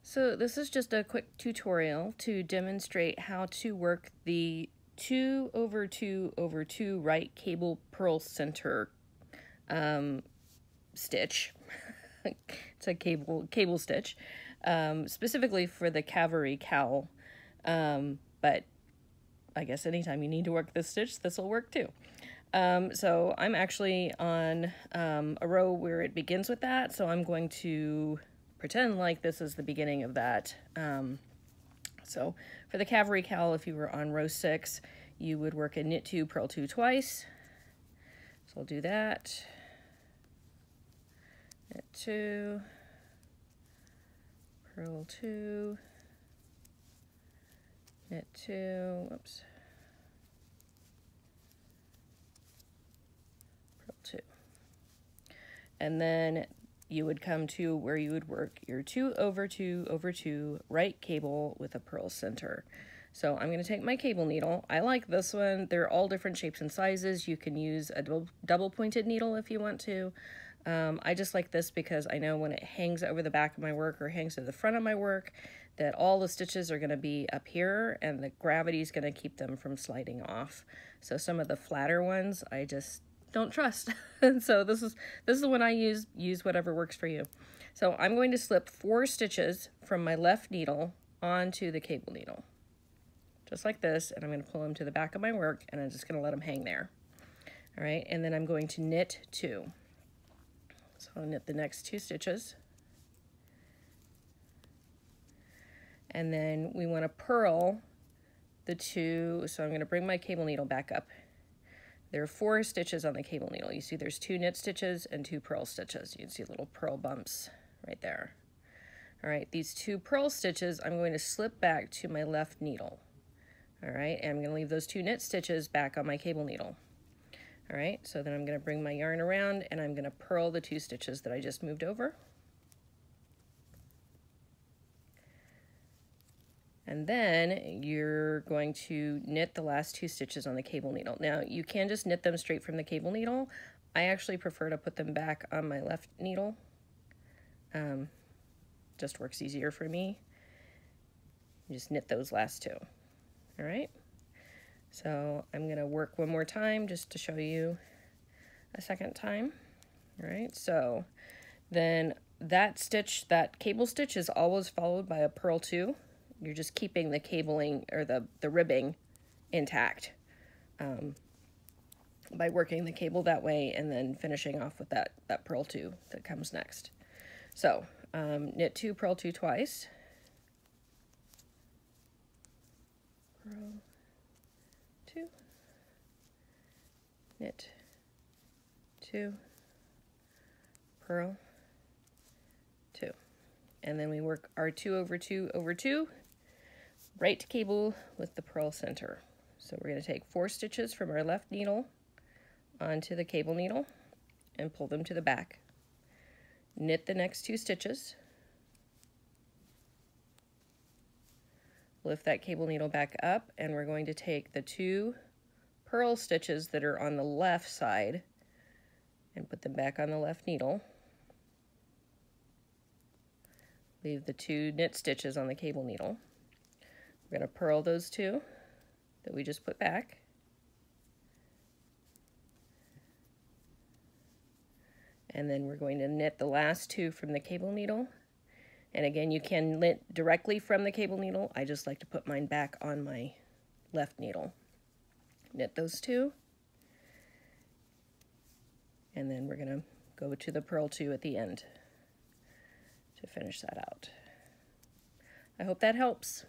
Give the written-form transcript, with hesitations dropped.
So this is just a quick tutorial to demonstrate how to work the 2/2/2 right cable purl center stitch. It's a cable stitch, specifically for the cavalry cowl, but I guess anytime you need to work this stitch, this will work too. So I'm actually on a row where it begins with that, so I'm going to pretend like this is the beginning of that. So for the cavalry cowl, if you were on row 6, you would work a knit 2, purl 2 twice. So I'll do that. Knit 2, purl 2, knit 2, whoops, purl 2. And then you would come to where you would work your 2/2/2 right cable with a purl center. So I'm going to take my cable needle. I like this one. They're all different shapes and sizes. You can use a double pointed needle if you want to. I just like this because I know when it hangs over the back of my work or hangs to the front of my work that all the stitches are going to be up here and the gravity is going to keep them from sliding off. So some of the flatter ones I just don't trust. And so this is the one I use whatever works for you. So I'm going to slip 4 stitches from my left needle onto the cable needle, just like this, and I'm going to pull them to the back of my work, and I'm just going to let them hang there. All right, and then I'm going to knit 2. So I'll knit the next 2 stitches, and then we want to purl the 2. So I'm going to bring my cable needle back up. There are 4 stitches on the cable needle. You see there's 2 knit stitches and 2 purl stitches. You can see little purl bumps right there. All right, these 2 purl stitches I'm going to slip back to my left needle. All right, and I'm going to leave those 2 knit stitches back on my cable needle. All right, so then I'm going to bring my yarn around and I'm going to purl the 2 stitches that I just moved over. And then you're going to knit the last 2 stitches on the cable needle. Now, you can just knit them straight from the cable needle. I actually prefer to put them back on my left needle. Just works easier for me. You just knit those last 2. All right? So I'm going to work one more time just to show you a second time. All right? So then that stitch, that cable stitch is always followed by a purl 2. You're just keeping the cabling or the ribbing intact by working the cable that way and then finishing off with that purl 2 that comes next. So knit 2, purl 2 twice. Purl 2, knit 2, purl 2. And then we work our 2/2/2 right cable with the purl center. So we're going to take 4 stitches from our left needle onto the cable needle and pull them to the back. Knit the next 2 stitches. Lift that cable needle back up, and we're going to take the 2 purl stitches that are on the left side and put them back on the left needle. Leave the 2 knit stitches on the cable needle. We're going to purl those 2 that we just put back. And then we're going to knit the last 2 from the cable needle. And again, you can knit directly from the cable needle. I just like to put mine back on my left needle. Knit those 2. And then we're going to go to the purl 2 at the end to finish that out. I hope that helps.